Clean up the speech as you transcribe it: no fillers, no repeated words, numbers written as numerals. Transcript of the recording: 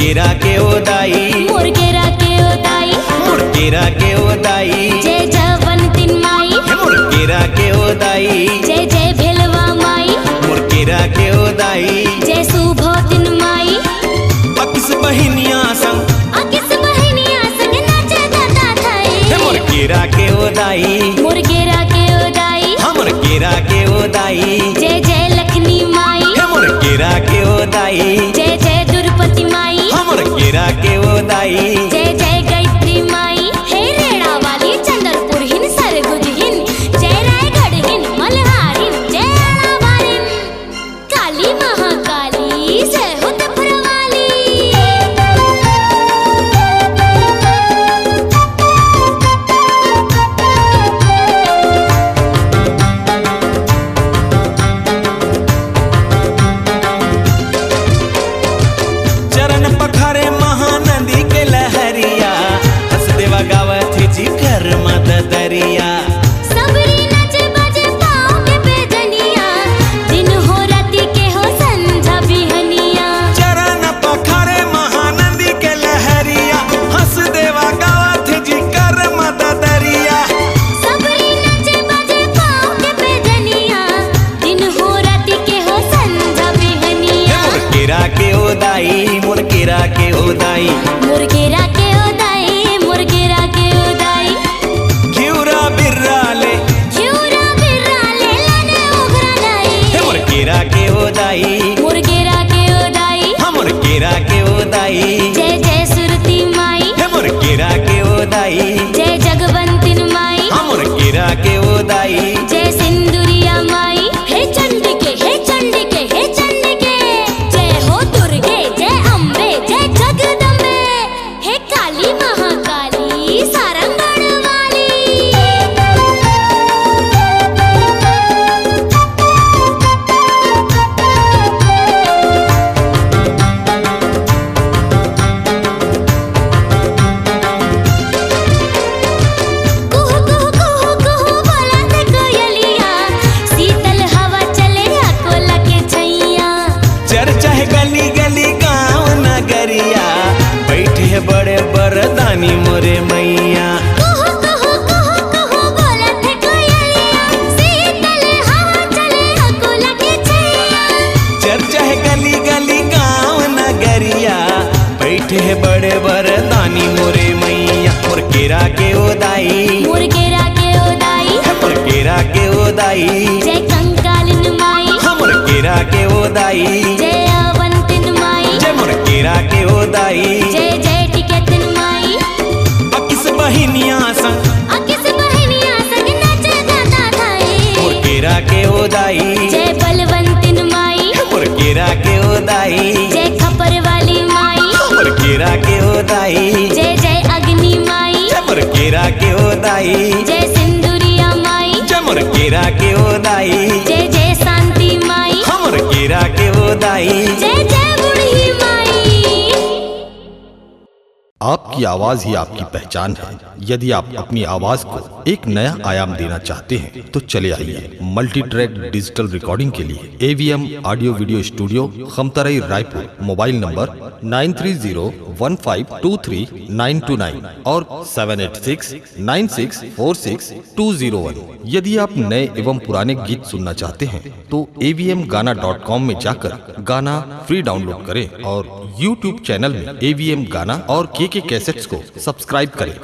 मुर्गेरा के ओदाई, मुर्गेरा के ओदाई, मुर्गेरा के ओदाई, जय जवंतिन माई, मुर्गेरा के ओदाई, जय जय भेलवा माई, मुर्गेरा के ओदाई, जय सुभोतिन माई। अकिस बहिनिया संग, अकिस बहिनिया संग नाचे गाता थाई। मुर्गेरा के ओदाई, मुर्गेरा के ओदाई, मुर्गेरा के ओदाई, जय जय लखनी माई, मुर्गेरा के ओदाई, जय जय दुर्पति माई, मुर्गेरा के ओदाई, जय जय गायत्री माई। हे रेड़ा वाली चंदरपुर हिन सरगुज हिन, जय रायगढ़ हिन मल्हार हिन, जय आड़ाबारिन काली महाकाली, जय हो त्रिपुरा वाली। चरण पखारे महानदी के लहरिया, हसदेवा गावत जी कर मत दरिया। सबरी नचे बजे पाँव में बेजनिया, दिन हो राती के हो संझा बिहनिया। चरण पखारे महानदी के लहरिया, हसदेवा गावत जी कर मत दरिया। सबरी नचे बजे पाँव के बेजनिया, दिन हो राती के हो संझा बिहनिया। मुर्गेरा के ओदाई, मुर्गेरा के ओदाई, मुर्गेरा के ओदाई, मुर्गेरा के ओदाई, घिउरा बिर्रा ले, घिउरा बिर्रा ले लाने उघरा लाई। मुर्गेरा के ओदाई, मुर्गेरा के ओदाई, मुर्गेरा के ओदाई, जय जय सुरती माई, मुर्गेरा के ओदाई, जय जगवंतिन माई, मुर्गेरा के ओदाई, जय सिंदूरिया माई। हे चंडिके, हे चंडिके, हे चंडिके, जय हो दुर्गे, जय अम्बे, जय जगदम्बे, हे काली महाकाली सारंगढ़ वाली। कुहू कुहू कुहू कुहू बोलत कोयलिया, शीतल हवा चले अकोला के छैया। चर्चा है गली गली गाँव नगरिया, बैठे है बड़े बरदानी मोरे मैया। कुहू कुहू कुहू कुहू बोलत कोयलिया, शीतल हवा चले अकोला के छैया। चर्चा है गली गली गाँव नगरिया, बैठे है बड़े बरदानी मोरे मैया। मुर्गेरा के ओदाई, मुर्गेरा के ओदाई, मुर्गेरा के ओदाई, जय कंकालिन माई, मुर्गेरा के ओदाई, जय अवंतिन माई, जय मुर्गेरा के ओदाई, जय जय टिकतिन माई। अकिस बहिनिया संग, अकिस बहिनिया संग नाचे गाता थाई। मुर्गेरा के ओदाई, जय बलवंतिन माई, मुर्गेरा के ओदाई, जय खपर वाली माई, मुर्गेरा के ओदाई, जय जय अग्नि माई, मुर्गेरा के ओदाई, जय सिंदूरिया माई, मुर्गेरा के ओदाई, जय जय शांति माई, मुर्गेरा के ओदाई। जय जय बूढ़ी माई। आपकी आवाज ही आपकी पहचान है। यदि आप अपनी आवाज को एक नया आयाम देना चाहते हैं तो चले आइए मल्टी ट्रैक डिजिटल रिकॉर्डिंग के लिए AVM audio video studio, Khamtarai, Raipur. Mobile number 9301523929 और 7869646201। यदि आप नए एवं पुराने गीत सुनना चाहते हैं तो avmgana.com में जाकर गाना फ्री डाउनलोड करें और YouTube चैनल में AVM गाना और KK कैसेट्स को सब्सक्राइब करें।